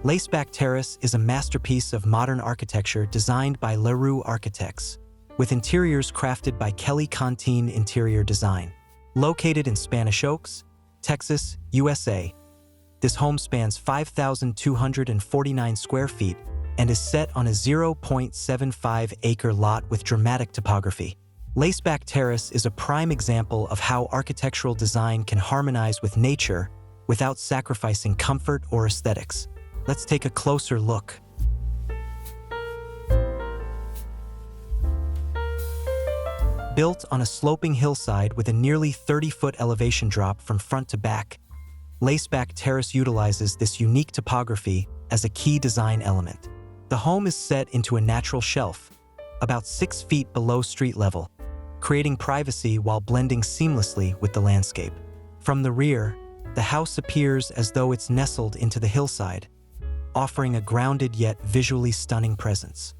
Laceback Terrace is a masterpiece of modern architecture designed by LaRue Architects, with interiors crafted by Kelly Contine Interior Design. Located in Spanish Oaks, Texas, USA, this home spans 5,249 square feet and is set on a 0.75-acre lot with dramatic topography. Laceback Terrace is a prime example of how architectural design can harmonize with nature without sacrificing comfort or aesthetics. Let's take a closer look. Built on a sloping hillside with a nearly 30-foot elevation drop from front to back, Laceback Terrace utilizes this unique topography as a key design element. The home is set into a natural shelf, about 6 feet below street level, creating privacy while blending seamlessly with the landscape. From the rear, the house appears as though it's nestled into the hillside, offering a grounded yet visually stunning presence.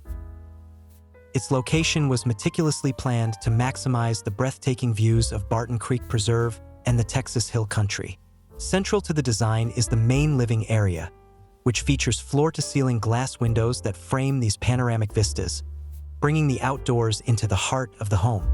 Its location was meticulously planned to maximize the breathtaking views of Barton Creek Preserve and the Texas Hill Country. Central to the design is the main living area, which features floor-to-ceiling glass windows that frame these panoramic vistas, bringing the outdoors into the heart of the home.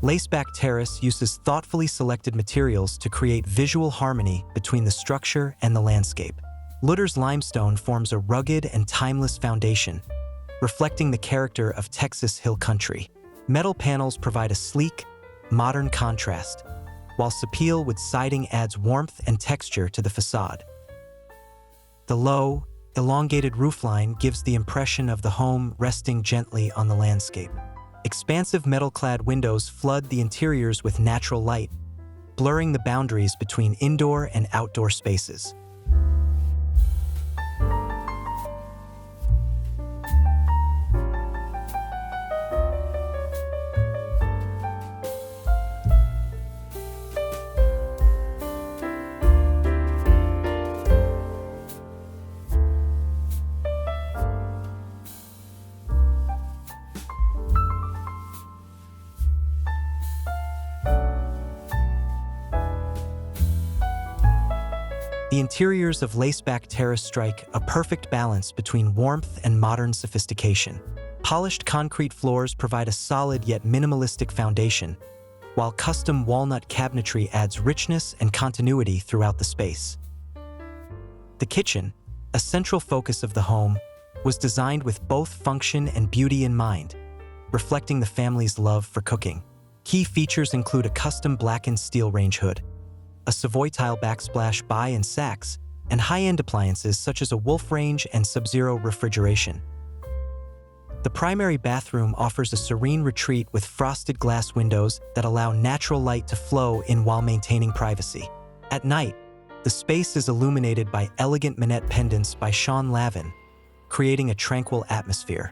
Laceback Terrace uses thoughtfully selected materials to create visual harmony between the structure and the landscape. Lueders limestone forms a rugged and timeless foundation, reflecting the character of Texas Hill Country. Metal panels provide a sleek, modern contrast, while Sapele wood siding adds warmth and texture to the facade. The low, elongated roofline gives the impression of the home resting gently on the landscape. Expansive metal-clad windows flood the interiors with natural light, blurring the boundaries between indoor and outdoor spaces. The interiors of Laceback Terrace strike a perfect balance between warmth and modern sophistication. Polished concrete floors provide a solid yet minimalistic foundation, while custom walnut cabinetry adds richness and continuity throughout the space. The kitchen, a central focus of the home, was designed with both function and beauty in mind, reflecting the family's love for cooking. Key features include a custom blackened steel range hood, a Savoy tile backsplash by and Saks, and high-end appliances such as a Wolf range and Sub-Zero refrigeration. The primary bathroom offers a serene retreat with frosted glass windows that allow natural light to flow in while maintaining privacy. At night, the space is illuminated by elegant minette pendants by Sean Lavin, creating a tranquil atmosphere.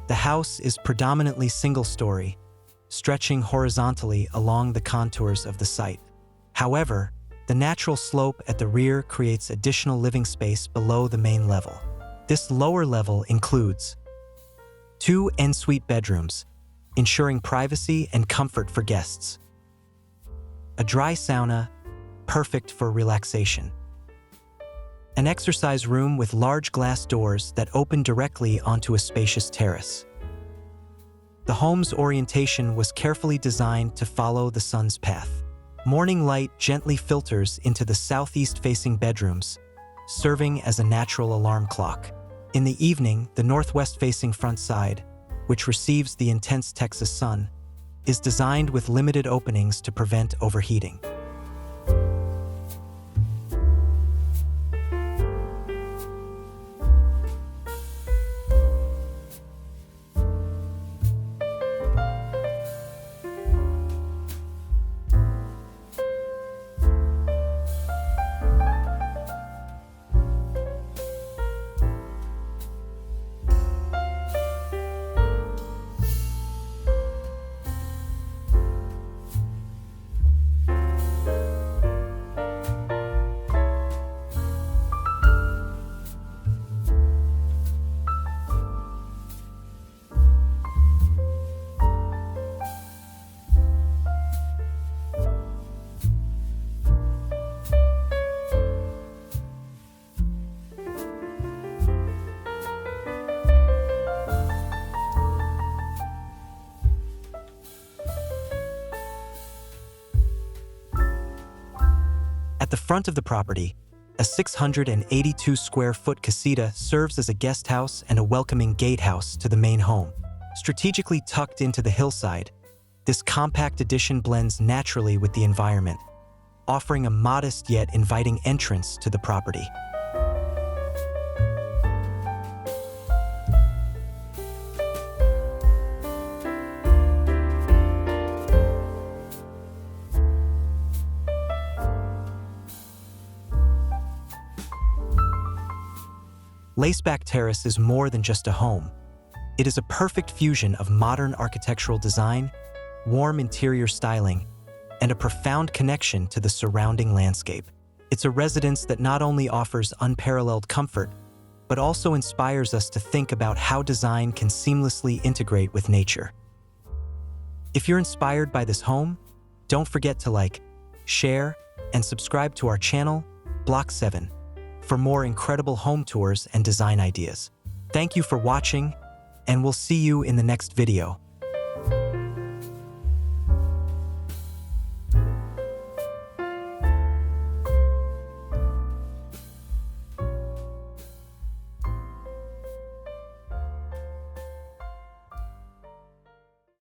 The house is predominantly single-story, stretching horizontally along the contours of the site. However, the natural slope at the rear creates additional living space below the main level. This lower level includes 2 ensuite bedrooms, ensuring privacy and comfort for guests, a dry sauna, perfect for relaxation. An exercise room with large glass doors that open directly onto a spacious terrace. The home's orientation was carefully designed to follow the sun's path. Morning light gently filters into the southeast-facing bedrooms, serving as a natural alarm clock. In the evening, the northwest-facing front side, which receives the intense Texas sun, is designed with limited openings to prevent overheating. At the front of the property, a 682-square-foot casita serves as a guest house and a welcoming gatehouse to the main home. Strategically tucked into the hillside, this compact addition blends naturally with the environment, offering a modest yet inviting entrance to the property. Laceback Terrace is more than just a home. It is a perfect fusion of modern architectural design, warm interior styling, and a profound connection to the surrounding landscape. It's a residence that not only offers unparalleled comfort, but also inspires us to think about how design can seamlessly integrate with nature. If you're inspired by this home, don't forget to like, share, and subscribe to our channel, Block 7, for more incredible home tours and design ideas. Thank you for watching, and we'll see you in the next video.